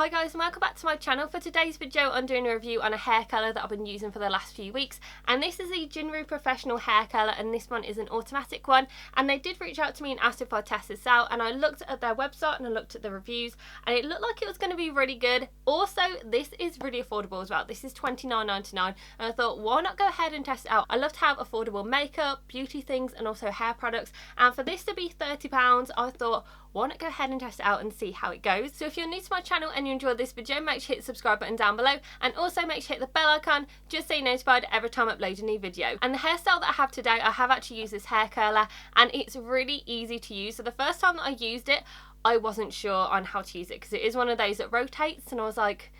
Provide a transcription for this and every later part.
Hi guys, and welcome back to my channel. For today's video I'm doing a review on a hair colour that I've been using for the last few weeks, and this is the Jinri professional hair colour, and this one is an automatic one. And they did reach out to me and asked if I'd test this out, and I looked at their website and I looked at the reviews and it looked like it was going to be really good. Also, this is really affordable as well. This is $29.99 and I thought, why not go ahead and test it out? I love to have affordable makeup, beauty things and also hair products, and for this to be £30 I thought, why not go ahead and test it out and see how it goes. So if you're new to my channel and you enjoyed this video, make sure you hit the subscribe button down below, and also make sure you hit the bell icon just so you're notified every time I upload a new video. And the hairstyle that I have today, I have actually used this hair curler and it's really easy to use. So the first time that I used it, I wasn't sure on how to use it because it is one of those that rotates, and I was like,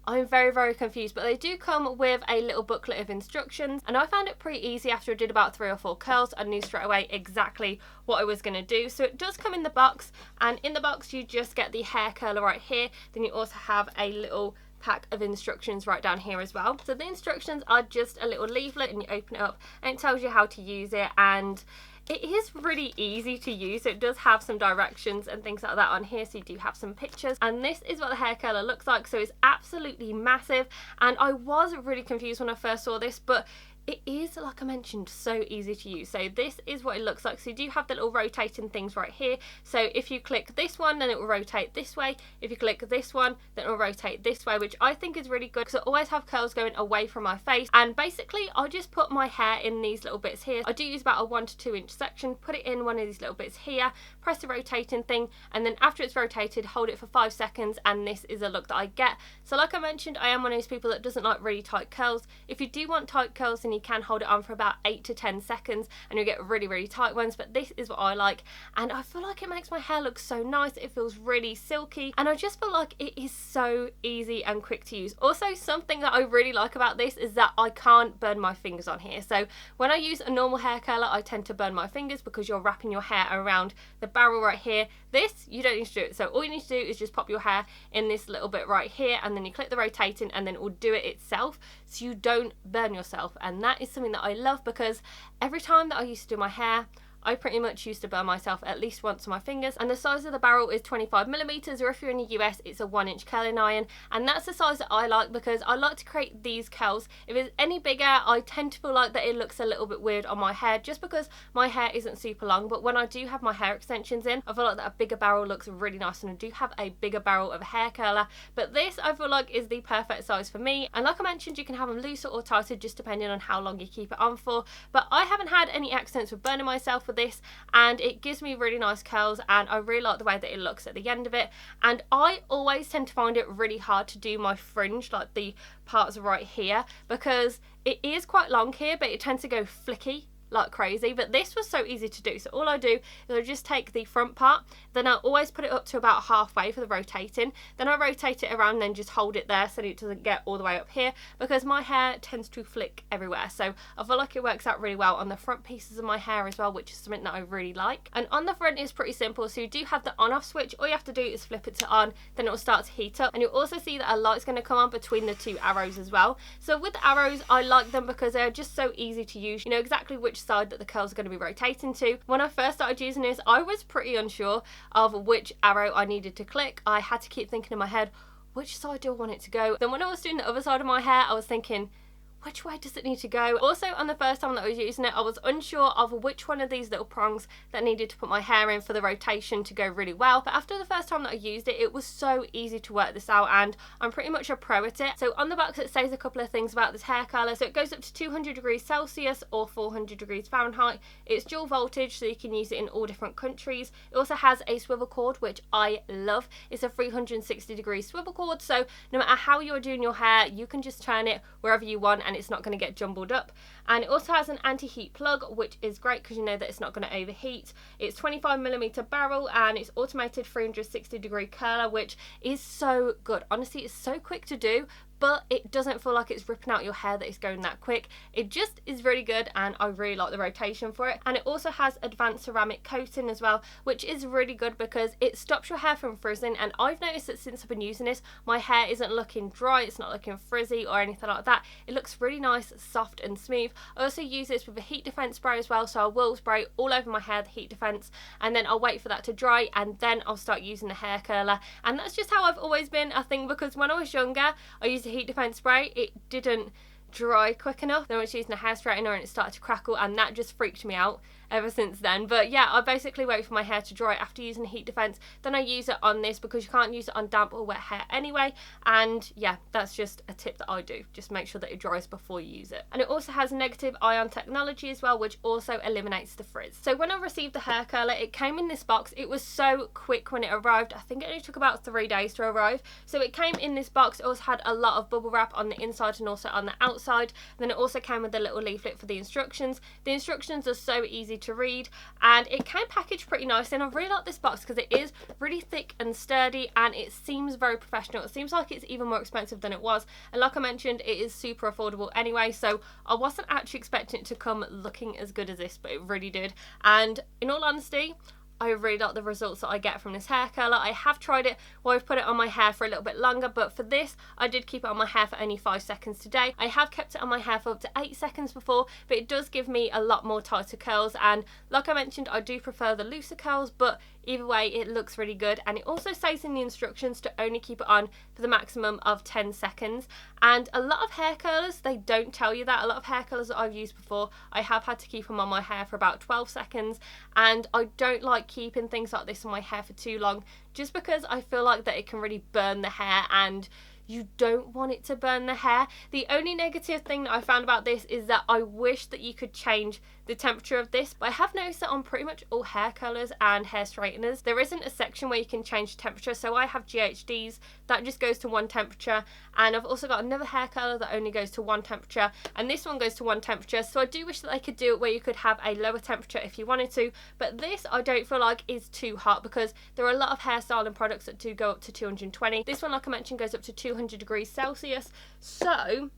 I'm very confused. But they do come with a little booklet of instructions, and I found it pretty easy. After I did about 3 or 4 curls, I knew straight away exactly what I was going to do. So it does come in the box, and in the box you just get the hair curler right here. Then you also have a little pack of instructions right down here as well. So the instructions are just a little leaflet, and you open it up and it tells you how to use it, and it is really easy to use. So it does have some directions and things like that on here, so you do have some pictures, and this is what the hair curler looks like. So it's absolutely massive, and I was really confused when I first saw this, but it is, like I mentioned, so easy to use. So this is what it looks like. So you do have the little rotating things right here. So if you click this one, then it will rotate this way. If you click this one, then it will rotate this way, which I think is really good because I always have curls going away from my face. And basically I just put my hair in these little bits here. I do use about a 1 to 2 inch section, put it in one of these little bits here, press the rotating thing, and then after it's rotated, hold it for 5 seconds, and this is a look that I get. So like I mentioned, I am one of those people that doesn't like really tight curls. If you do want tight curls, then you can hold it on for about 8 to 10 seconds and you'll get really tight ones, but this is what I like, and I feel like it makes my hair look so nice. It feels really silky, and I just feel like it is so easy and quick to use. Also, something that I really like about this is that I can't burn my fingers on here. So when I use a normal hair curler, I tend to burn my fingers because you're wrapping your hair around the barrel right here. This, you don't need to do it. So all you need to do is just pop your hair in this little bit right here, and then you click the rotating, and then it will do it itself, so you don't burn yourself. And that is something that I love, because every time that I used to do my hair, I pretty much used to burn myself at least once on my fingers. And the size of the barrel is 25mm, or if you're in the US, it's a 1 inch curling iron, and that's the size that I like because I like to create these curls. If it's any bigger, I tend to feel like that it looks a little bit weird on my hair, just because my hair isn't super long. But when I do have my hair extensions in, I feel like that a bigger barrel looks really nice, and I do have a bigger barrel of a hair curler. But this, I feel like, is the perfect size for me. And like I mentioned, you can have them looser or tighter just depending on how long you keep it on for. But I haven't had any accidents with burning myself with this, and it gives me really nice curls, and I really like the way that it looks at the end of it. And I always tend to find it really hard to do my fringe, like the parts right here, because it is quite long here, but it tends to go flicky like crazy. But this was so easy to do. So all I do is I just take the front part, then I always put it up to about halfway for the rotating, then I rotate it around, then just hold it there so it doesn't get all the way up here, because my hair tends to flick everywhere. So I feel like it works out really well on the front pieces of my hair as well, which is something that I really like. And on the front is pretty simple. So you do have the on off switch. All you have to do is flip it to on, then it will start to heat up, and you'll also see that a light's going to come on between the 2 arrows as well. So with the arrows, I like them because they're just so easy to use. You know exactly which side that the curls are going to be rotating to. When I first started using this, I was pretty unsure of which arrow I needed to click. I had to keep thinking in my head, which side do I want it to go? Then when I was doing the other side of my hair, I was thinking, which way does it need to go? Also, on the first time that I was using it, I was unsure of which one of these little prongs that needed to put my hair in for the rotation to go really well. But after the first time that I used it, it was so easy to work this out, and I'm pretty much a pro at it. So on the box it says a couple of things about this hair curler. So it goes up to 200 degrees Celsius or 400 degrees Fahrenheit. It's dual voltage, so you can use it in all different countries. It also has a swivel cord, which I love. It's a 360 degree swivel cord, so no matter how you're doing your hair, you can just turn it wherever you want, and it's not going to get jumbled up. And it also has an anti-heat plug, which is great because you know that it's not going to overheat. It's 25mm barrel, and it's automated 360 degree curler, which is so good. Honestly, it's so quick to do, but it doesn't feel like it's ripping out your hair that it's going that quick. It just is really good, and I really like the rotation for it. And it also has advanced ceramic coating as well, which is really good because it stops your hair from frizzing. And I've noticed that since I've been using this, my hair isn't looking dry, it's not looking frizzy or anything like that. It looks really nice, soft and smooth. I also use this with a heat defense spray as well, so I will spray all over my hair the heat defense, and then I'll wait for that to dry, and then I'll start using the hair curler. And that's just how I've always been, I think, because when I was younger I used a heat defense spray, it didn't dry quick enough. Then I was using a hair straightener and it started to crackle, and that just freaked me out ever since then. But yeah, I basically wait for my hair to dry after using heat defense, then I use it on this because you can't use it on damp or wet hair anyway. And yeah, that's just a tip that I do, just make sure that it dries before you use it. And it also has negative ion technology as well, which also eliminates the frizz. So when I received the hair curler, it came in this box. It was so quick when it arrived. I think it only took about 3 days to arrive. So it came in this box. It also had a lot of bubble wrap on the inside and also on the outside. Then it also came with a little leaflet for the instructions. The instructions are so easy to read, and it came packaged pretty nicely. And I really like this box because it is really thick and sturdy, and it seems very professional. It seems like it's even more expensive than it was, and like I mentioned, it is super affordable anyway, so I wasn't actually expecting it to come looking as good as this, but it really did. And in all honesty, I really like the results that I get from this hair curler. I have tried it where I've put it on my hair for a little bit longer, but for this, I did keep it on my hair for only 5 seconds today. I have kept it on my hair for up to 8 seconds before, but it does give me a lot more tighter curls. And like I mentioned, I do prefer the looser curls, but either way, it looks really good. And it also says in the instructions to only keep it on for the maximum of 10 seconds. And a lot of hair curlers, they don't tell you that. A lot of hair curlers that I've used before, I have had to keep them on my hair for about 12 seconds. And I don't like keeping things like this on my hair for too long, just because I feel like that it can really burn the hair, and you don't want it to burn the hair. The only negative thing that I found about this is that I wish that you could change the temperature of this, but I have noticed that on pretty much all hair curlers and hair straighteners there isn't a section where you can change the temperature. So I have GHDs that just goes to one temperature, and I've also got another hair curler that only goes to one temperature, and this one goes to one temperature. So I do wish that they could do it where you could have a lower temperature if you wanted to, but this I don't feel like is too hot, because there are a lot of hairstyling products that do go up to 220. This one, like I mentioned, goes up to 200 degrees Celsius, so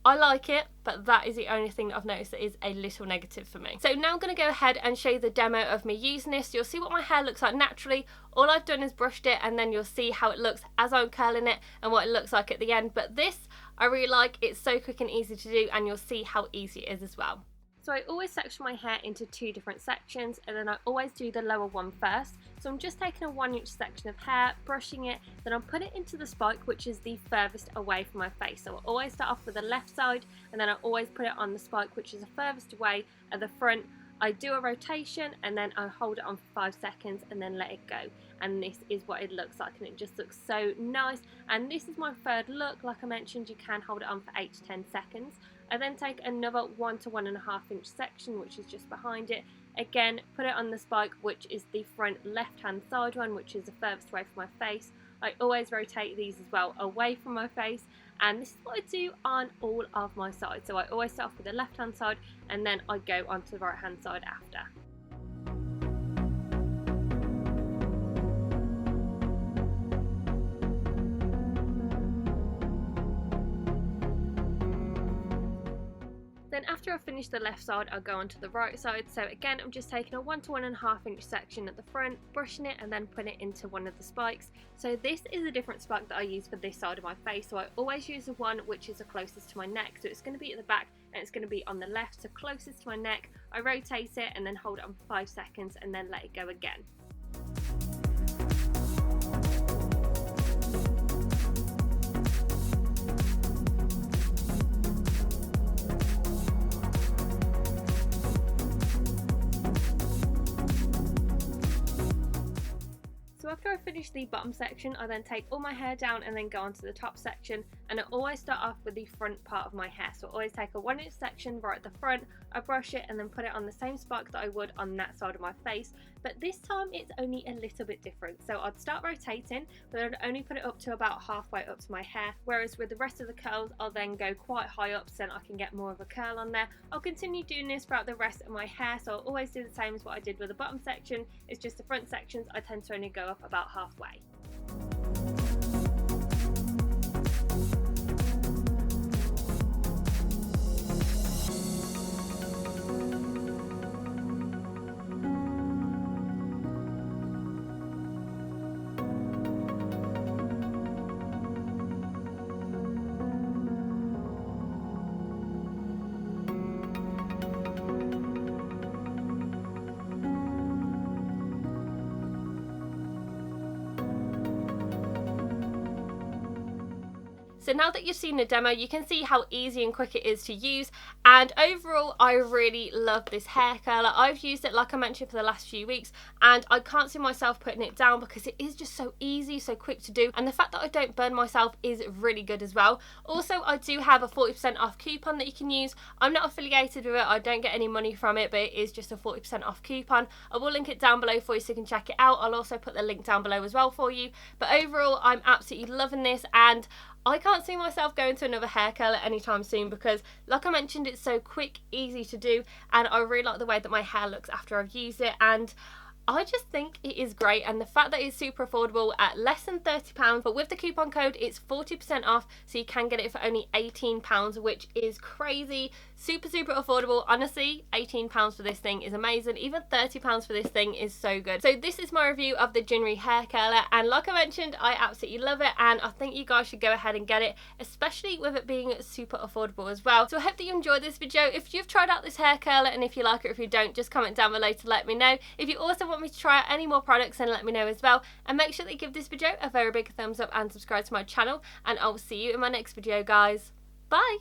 I like it, but that is the only thing that I've noticed that is a little negative for me. So now I'm going to go ahead and show you the demo of me using this. You'll see what my hair looks like naturally. All I've done is brushed it, and then you'll see how it looks as I'm curling it and what it looks like at the end. But this I really like. It's so quick and easy to do, and you'll see how easy it is as well. So I always section my hair into 2 different sections, and then I always do the lower one first. So I'm just taking a 1-inch section of hair, brushing it, then I'll put it into the spike, which is the furthest away from my face. So I always start off with the left side, and then I always put it on the spike, which is the furthest away at the front. I do a rotation, and then I hold it on for 5 seconds and then let it go. And this is what it looks like, and it just looks so nice. And this is my third look. Like I mentioned, you can hold it on for 8 to 10 seconds. I then take another 1 to 1.5 inch section, which is just behind it. Again, put it on the spike, which is the front left hand side one, which is the furthest away from my face. I always rotate these as well away from my face, and this is what I do on all of my sides. So I always start off with the left hand side, and then I go onto the right hand side after. Then after I finish the left side, I'll go onto the right side. So again, I'm just taking a 1 to 1.5 inch section at the front, brushing it, and then putting it into one of the spikes. So this is a different spike that I use for this side of my face. So I always use the one which is the closest to my neck. So it's going to be at the back, and it's going to be on the left, so closest to my neck. I rotate it and then hold it on for 5 seconds and then let it go again. So after I finish the bottom section, I then take all my hair down and then go onto the top section, and I always start off with the front part of my hair. So I always take a 1-inch section right at the front, I brush it and then put it on the same spike that I would on that side of my face, but this time it's only a little bit different. So I'd start rotating, but I'd only put it up to about halfway up to my hair, whereas with the rest of the curls I'll then go quite high up so then I can get more of a curl on there. I'll continue doing this throughout the rest of my hair, so I'll always do the same as what I did with the bottom section. It's just the front sections I tend to only go up about halfway. So now that you've seen the demo, you can see how easy and quick it is to use, and overall I really love this hair curler. I've used it, like I mentioned, for the last few weeks, and I can't see myself putting it down because it is just so easy, so quick to do, and the fact that I don't burn myself is really good as well. Also, I do have a 40% off coupon that you can use. I'm not affiliated with it, I don't get any money from it, but it is just a 40% off coupon. I will link it down below for you so you can check it out. I'll also put the link down below as well for you. But overall, I'm absolutely loving this, and I can't see myself going to another hair curler anytime soon because, like I mentioned, it's so quick, easy to do, and I really like the way that my hair looks after I've used it, and I just think it is great. And the fact that it's super affordable at less than £30, but with the coupon code it's 40% off, so you can get it for only £18, which is crazy. Super affordable. Honestly, £18 for this thing is amazing. Even £30 for this thing is so good. So this is my review of the Jinri hair curler, and like I mentioned, I absolutely love it, and I think you guys should go ahead and get it, especially with it being super affordable as well. So I hope that you enjoyed this video. If you've tried out this hair curler, and if you like it or if you don't, just comment down below to let me know. If you also want me to try out any more products, then let me know as well, and make sure that you give this video a very big thumbs up and subscribe to my channel, and I'll see you in my next video, guys. Bye.